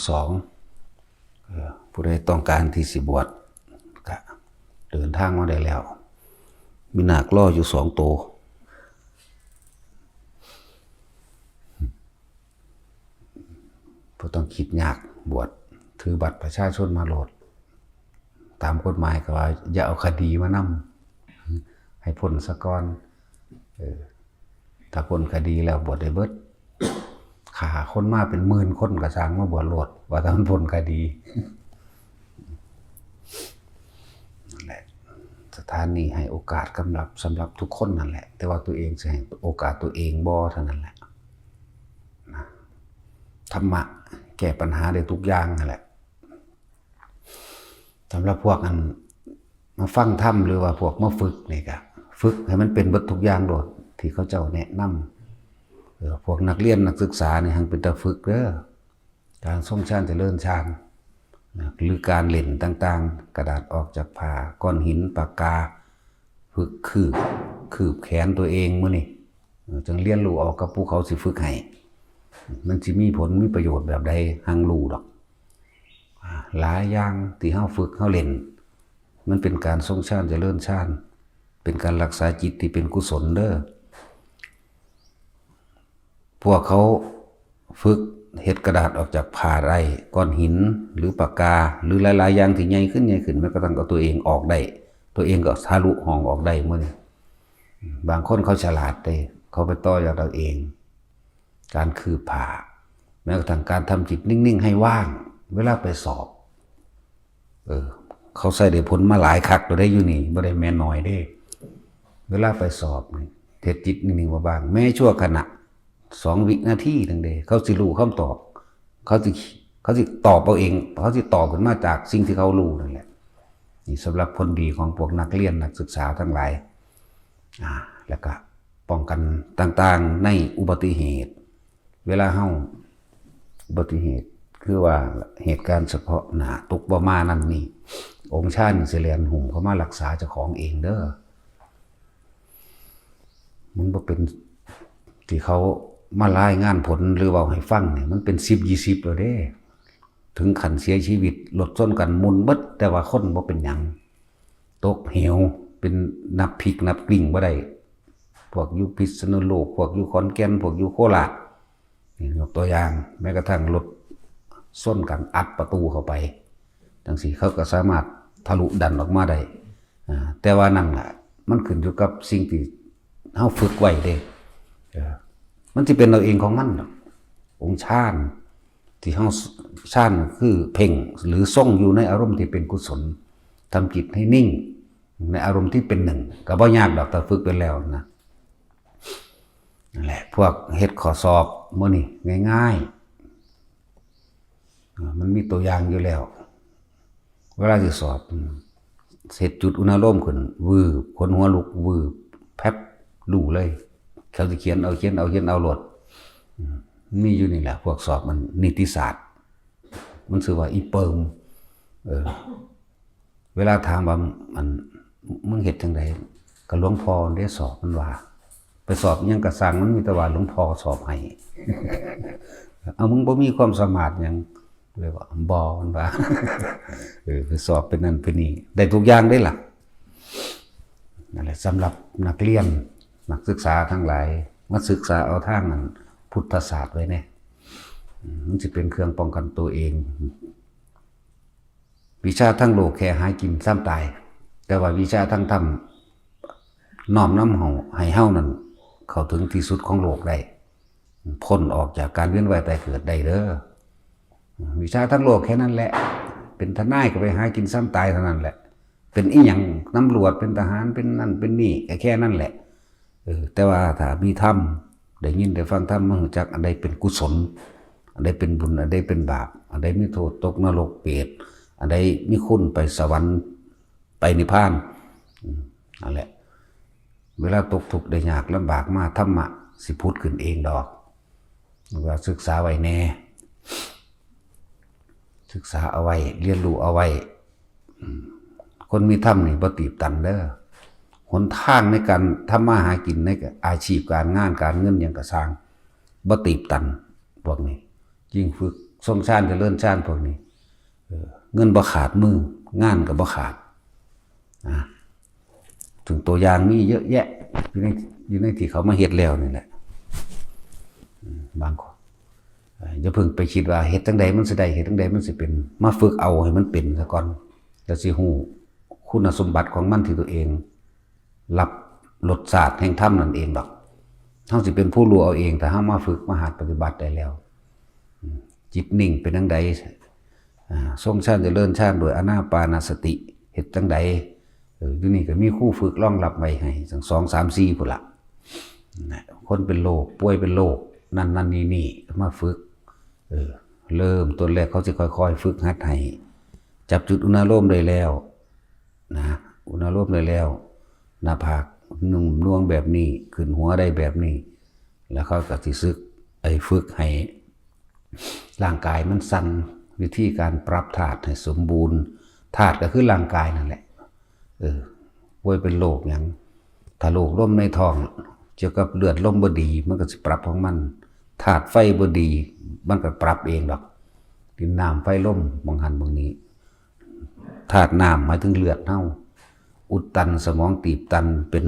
สองผู้ใดต้องการที่สิบวชก็เดินทางมาได้แล้วมีนาคล่ออยู่2 ตัวบ่ต้องคิดยากบวชถือบัตรประชาชนมาโหลดตามกฎหมายก็ว่าอย่าเอาคดีมานำให้พ้นซะก่อนถ้าพ้นคดีแล้วบวชได้เบิดฆ่าคนมาเป็นหมื่นคนก็สร้างมาบวชโหลดว่าถ้ามันพ้นคดีนั่นแหละสถานนี้ให้โอกาสสำหรับทุกคนนั่นแหละแต่ว่าตัวเองจะให้โอกาสตัวเองบ่เท่านั้นแหละธรรมะแก้ปัญหาได้ทุกอย่างนั่นแหละสำหรับพวกนั้นมาฟังธรรมหรือว่าพวกมาฝึกนี่ก็ฝึกให้มันเป็นเบิดทุกอย่างโดดที่เขาเจ้าแนะนำพวกนักเรียนนักศึกษานี่หังเป็นตาฝึกเด้อการทรงฌานเจริญฌานหรือการเล่นต่างๆกระดาษออกจากผ้าก้อนหินปากกาฝึกคืบแขนตัวเองมื้อนี่จึงเรียนรู้ออกกับผู้เขาสิฝึกให้มันสิมีผลมีประโยชน์แบบใดหังรู้ดอกหลายอย่างที่เฮาฝึกเฮาเล่นมันเป็นการทรงฌานเจริญฌานเป็นการรักษาจิตที่เป็นกุศลเด้อพวกเขาฝึกเฮ็ดกระดาษออกจากผ้าไรก้อนหินหรือปากกาหรือหลายๆอย่างที่ใหญ่ขึ้นแม้กระทั่งเอาตัวเองออกได้ตัวเองก็ทะลุห้องออกได้มื้อนี้บางคนเขาฉลาดเด้เขาไปต่อยอดเอาเองการคืบผ้าแม้กระทั่งการทำจิตนิ่งๆให้ว่างเวลาไปสอบเขาใส่ได้ผลมาหลายคักตัวได้อยู่นี่บ่ได้แม่นน้อยเด้เวลาไปสอบนี่เทศจิตนิ่งๆว่าบ้างแม้ชั่วขณะ2 วินาทีนึงเด้เขาสิรู้คำตอบเขาสิตอบเอาเองเขาสิตอบขึ้นมาจากสิ่งที่เขารู้นั่นแหละนี่สำหรับผลดีของพวกนักเรียนนักศึกษาทั้งหลายแล้วก็ป้องกันต่างๆในอุบัติเหตุเวลาเฮาอุบัติเหตุคือว่าเหตุการณ์เฉพาะหน้าตกบ่มานั่นนี่องค์ชาติสิแลนหุ่มเขามารักษาเจ้าของเองเด้อมันบ่เป็นที่เขามารายงานผลหรือว่าให้ฟังเนี่ยมันเป็น10-20แล้วเด้ถึงขั้นเสียชีวิตรถชนกันมุนเบิดแต่ว่าคนบ่เป็นหยังตกเหวเป็นนับผิกนับกลิ่งบ่ได้พวกอยู่พิษณุโลกพวกอยู่ขอนแก่นพวกอยู่โคราชนี่ยกตัวอย่างแม้กระทั่งรถส้นกันอัดประตูเข้าไปจังซี่เขาก็สามารถทะลุดันออกมาได้แต่ว่านั่นล่ะมันขึ้นอยู่กับสิ่งที่เฮาฝึกไว้เด้มันสิเป็นเราเองของมันองค์ฌานที่เฮาฌานคือเพ่งหรือทรงอยู่ในอารมณ์ที่เป็นกุศลทำจิตให้นิ่งในอารมณ์ที่เป็นหนึ่งก็บ่ยากดอกถ้าฝึกไปแล้วนะนั่นแหละพวกเฮ็ดข้อสอบมื้อนี้ง่ายๆมันมีตัวอย่างอยู่แล้วเวลาสิสอบเสร็จจุดอุณหภูมิขึ้นวืบคนหัวลุกวืบแป๊บรู้เลยเขาสิเขียนเอาโลดมีอยู่นี่แหละพวกสอบมันนิติศาสตร์มันชื่อว่าอีเปิงเวลาถามว่ามันมึงเฮ็ดจังได๋ก็หลวงพ่อได้สอบมันว่าไปสอบหยังก็สร้างมันมีแต่ว่าหลวงพ่อสอบให้เอามึงบ่มีความสามารถหยังเลยว่าบ่มันว่าไปสอบเป็นนั่นเป็นนี่ได้ทุกอย่างได้ล่ะนั่นแหละสำหรับนักเรียนนักศึกษาทั้งหลายมาศึกษาเอาทางนั้นพุทธศาสตร์ไว้แน่มันจะเป็นเครื่องป้องกันตัวเองวิชาทั้งโลกแค่หากินซ้ำตายแต่ว่าวิชาทั้งธรรมน้อมนำเฮาให้เฮานั้นเข้าถึงที่สุดของโลกได้พ้นออกจากการเวียนว่ายตายเกิดได้เด้อวิชาทั้งโลกแค่นั้นแหละเป็นทนายก็ไปหากินซ้ำตายเท่านั้นแหละเป็นอีหยังตำรวจเป็นทหารเป็นนั่นเป็นนี่แค่นั้นแหละแต่ว่าถ้ามีธรรมได้ยินได้ฟังธรรมมันรู้จักอันใดเป็นกุศลอันใดเป็นบุญอันใดเป็นบาปอันใดมีโทษตกนรกเปรตอันใดมีคุณไปสวรรค์ไปนิพพานนั่นแหละเวลาตกทุกข์ได้ยากลำบากมาธรรมะสิพุทธขึ้นเองดอกว่าศึกษาไว้แน่ศึกษาเอาไว้เรียนรู้เอาไว้คนมีธรรมนี่บ่ตีบตันเด้อหนทางในการทำมาหากินในอาชีพการงานการเงินอย่างกระสร้างบ่ตีบตันพวกนี้ยิ่งฝึก ทรงชาติเจริญชาติพวกนี้เงินบ่ขาดมืองานก็บ่ขาดถึงตัวอย่างมีเยอะแยะอยู่ในที่เขามาเฮ็ดแล้วนี่แหละบางคนอย่าเพิ่งไปคิดว่าเฮ็ดจังใดมันสิได้เฮ็ดจังใดมันสิเป็นมาฝึกเอาให้มันเป็นซะก่อนแล้วสิฮู้คุณสมบัติของมันที่ตัวเองรับรสชาติแห่งธรรมนั่นเองดอกเฮาสิเป็นผู้รู้เอาเองแต่เฮามาฝึกมาหัดปฏิบัติได้แล้วจิตนิ่งเป็นจังใดทรงชาติเจริญชาติโดยอานาปานสติเฮ็ดจังใดอยู่นี่ก็มีคู่ฝึกรองรับไว้ให้สัก2 3 4พุ่นล่ะคนเป็นโรคป่วยเป็นโรคนั่นนี่มาฝึกเริ่มต้นแรกเขาจะค่อยๆฝึกหัดให้จับจุดอุณโลมได้แล้วนะอุณโลมได้แล้วหน้าผากนุ่มน่วงแบบนี้ขึ้นหัวได้แบบนี้แล้วเขาก็สิฝึกให้ร่างกายมันสั่นวิธีการปรับธาตุให้สมบูรณ์ธาตุก็คือร่างกายนั่นแหละป่วยเป็นโรคอย่างถ้าโรคลมในท้องเกี่ยวกับเลือดลมบ่ดีมันก็สิปรับของมันธาตุไฟบ่ดีมันก็ปรับเองดอกดินน้ำไฟลมบางหันบางนี้ธาตุน้ำหมายถึงเลือดเฮาอุดตันสมองตีบตันเป็น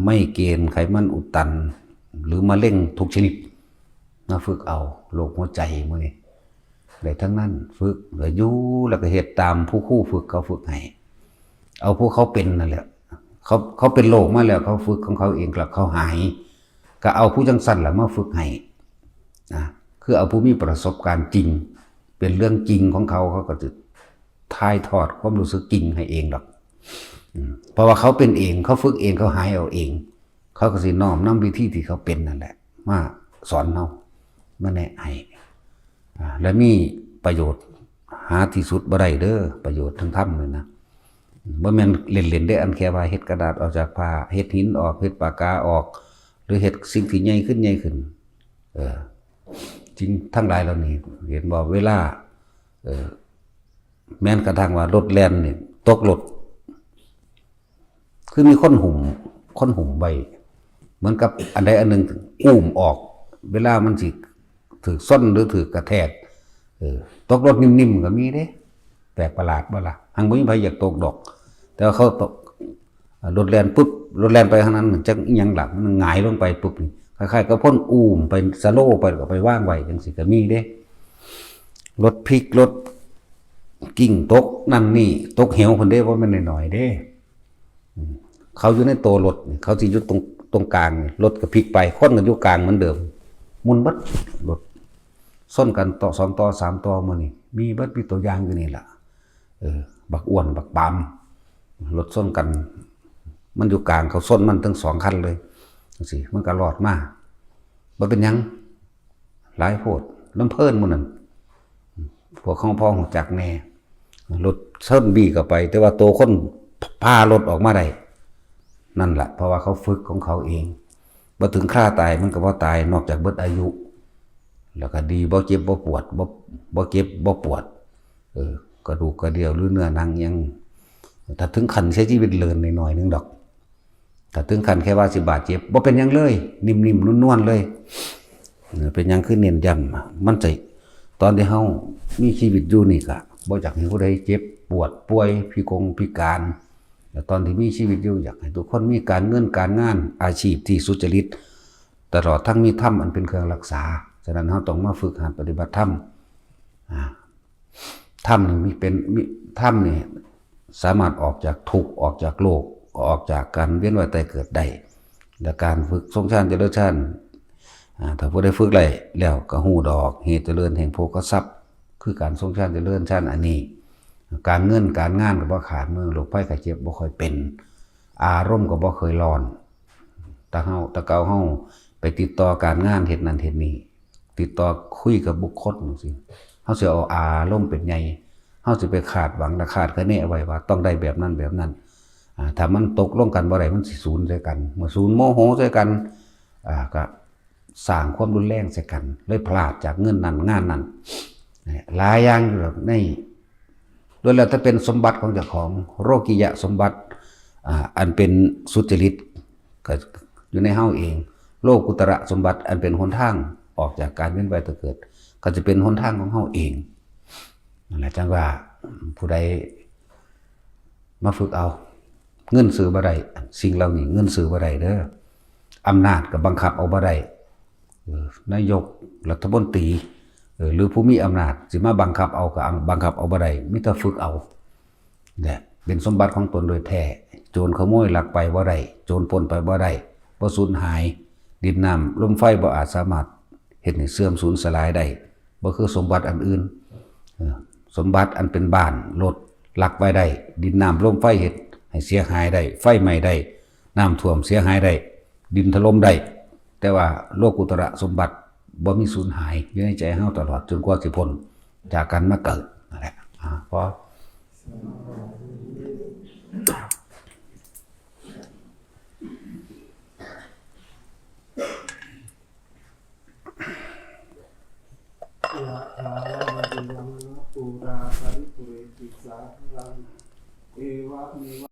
ไม่เกณฑ์ไขมันอุดตันหรือมะเร็งทุกชนิดมาฝึกเอาโรคหัวใจมื้อนี้ได้ทั้งนั้นฝึกแล้วอยู่แล้วก็เฮ็ดตามผู้คู่ฝึกเขาฝึกให้เอาพวกเขาเป็นนั่นแหละเขาเป็นโรคมาแล้วเขาฝึกของเขาเองแล้วเขาหายก็เอาผู้จังสั่นล่ะมาฝึกให้คือเอาผู้มีประสบการณ์จริงเป็นเรื่องจริงของเขาก็จะถ่ายทอดความรู้สึกจริงให้เองดอกเพราะว่าเขาเป็นเองเขาฝึกเองเขาหายเอาเองเขาก็สิน้อมนำวิธีที่เขาเป็นนั่นแหละมาสอนเรามาแนะให้และมีประโยชน์หาที่สุดบ่ได้เด้อประโยชน์ทั้งธรรมเลยนะบ่แม่นเล่นๆได้อันแค่ว่าเฮ็ดกระดาษออกจากผ้าเฮ็ดหินออกเฮ็ดปากกาออกหรือเฮ็ดสิ่งที่ใหญ่ขึ้นจริงทั้งหลายเหล่านี้เห็นบ่เวลาแม้นกระทั่งว่ารถแล่นนี่ตกรถคือมีคนหุ่มไว้เหมือนกับอันใดอันหนึ่งอุ้มออกเวลามันสิถือส้นหรือถือกระแทกตกรถนิ่มๆก็มีเด้แปลกประหลาดบ่ล่ะหังบ่มีใครอยากตกดอกแต่ว่าเขาตกรถแล่นปุ๊บรถแล่นไปข้างนั้นจักอีหยังหลังมันหงายลงไปปุ๊บนี่คล้ายๆกับพ่นอุ้มไปสโลว์ไปก็ไปว่างไว้จังซี่ก็มีเด้รถพลิกรถกิ่งตกนั่นนี่ตกเหวคนเด้ว่ามันน้อยๆเด้เขาอยู่ในโตรถเขาสิอยู่ตรงกลางรถก็พลิกไปคนก็อยู่กลางเหมือนเดิมมุนเบิดรถส้นกันต่อ2ต่อ3ต่อมื้อนี้มีเบิดมีตัวอย่างอยู่นี่ล่ะบักอ้วนบักปามรถส้นกันมันอยู่กลางเขาส้นมันทั้ง2คันเลยจังซี่มันก็รอดมาบ่เป็นหยังหลายโพดลำเพิ่นมื้อนั้นพวกของพ่อของจักแน่รถเชิญบี้เข้าไปแต่ว่าตัวคนพารถออกมาได้นั่นแหละเพราะว่าเขาฝึกของเขาเองบ่ถึงฆ่าตายมันก็บ่ตายนอกจากเบิดอายุแล้วก็ดีบ่เจ็บบ่ปวดบ่เจ็บบ่ปวดกระดูกกระเดี่ยวหรือเนื้อหนังยังถ้าถึงขั้นใช้ชีวิตเลินหน่อยนึงดอกถ้าถึงขั้นแค่ว่าสิบาดเจ็บบ่เป็นหยังเลยนิ่มๆนวลๆเลยเป็นหยังคือเน้นย้ำมันใจตอนที่เฮามีชีวิตอยู่นี่ก็บ่อยากให้ผู้ใดเจ็บปวดป่วยพิการแต่ตอนที่มีชีวิตอยู่อยากให้ทุกคนมีการเงินการงานอาชีพที่สุจริตตลอดทั้งมีธรรมอันเป็นเครื่องรักษาฉะนั้นเฮาต้องมาฝึกหัดปฏิบัติธรรมธรรมนี่ธรรมนี่สามารถออกจากทุกข์ออกจากโลกออกจากการเวียนว่ายตายเกิดได้และการฝึกทรงฌานเจริญฌานถ้าผู้ได้ฝึกแล้วก็ฮู้ดอกเหตุเจริญแห่งโภคทรัพย์คือการทรงฌานเจริญฌานอันนี้การเงินการงานก็บ่ขาดมือโรคภัยไข้เจ็บบ่ค่อยเป็นอารมณ์ก็บ่เคยร้อนแต่เก่าเฮาไปติดต่อการงานเฮ็ดนั่นเฮ็ดนี่ติดต่อคุยกับบุคคลจังซี่เฮาสิเอาอารมณ์เป็นใหญ่เฮาสิไปคาดหวังคาดคะเนไว้ว่าต้องได้แบบนั้นถ้ามันตกลงกันบ่ได้มันสิสูญใส่กันเมื่อสูญโมโหใส่กันก็สร้างความรุนแรงใส่กันเลยพลาดจากเงินนั้นงานนั้นหลายอย่างอยู่แบบในโดยแล้วถ้าเป็นสมบัติของเจ้าของโรกิยะสมบัติอันเป็นสุจริตก็อยู่ในเฮาเองโลกุตระสมบัติอันเป็นหนทางออกจากการเวียนว่ายตายเกิด ก็จะเป็นหนทางของเฮาเองนั่นแหละจังว่าผู้ใดมาฝึกเอาเงินซื้อบ่ได้สิ่งเหล่านี้เงินซื้อบ่ได้เด้ออำนาจก็บังคับเอาบ่ได้นายกรัฐมนตรีหรือผู้มีอำนาจสิมาบังคับเอาก็บังคับเอาบ่ได้มีแต่ฝึกเอาเนี่ยเป็นสมบัติของตนโดยแท้โจรขโมยลักไปบ่ได้โจรปล้นไปบ่ได้บ่สูญหายดินน้ำลมไฟบ่อาจสามารถเฮ็ดให้เสื่อมสูญสลายได้บ่คือสมบัติอันอื่นสมบัติอันเป็นบ้านรถลักไว้ได้ดินน้ำลมไฟเฮ็ดให้เสียหายได้ไฟไหม้ได้น้ำท่วมเสียหายได้ดินถล่มได้แต่ว่าโลกุตระสมบัติบ่มีสูญหายอยู่ในใจเฮาตลอดจนกว่าสิพ้นจากการมาเกิดนั่นแหละพอยะถาวะริวะปุราปริปุเรติสาคลังเอวะเมวะ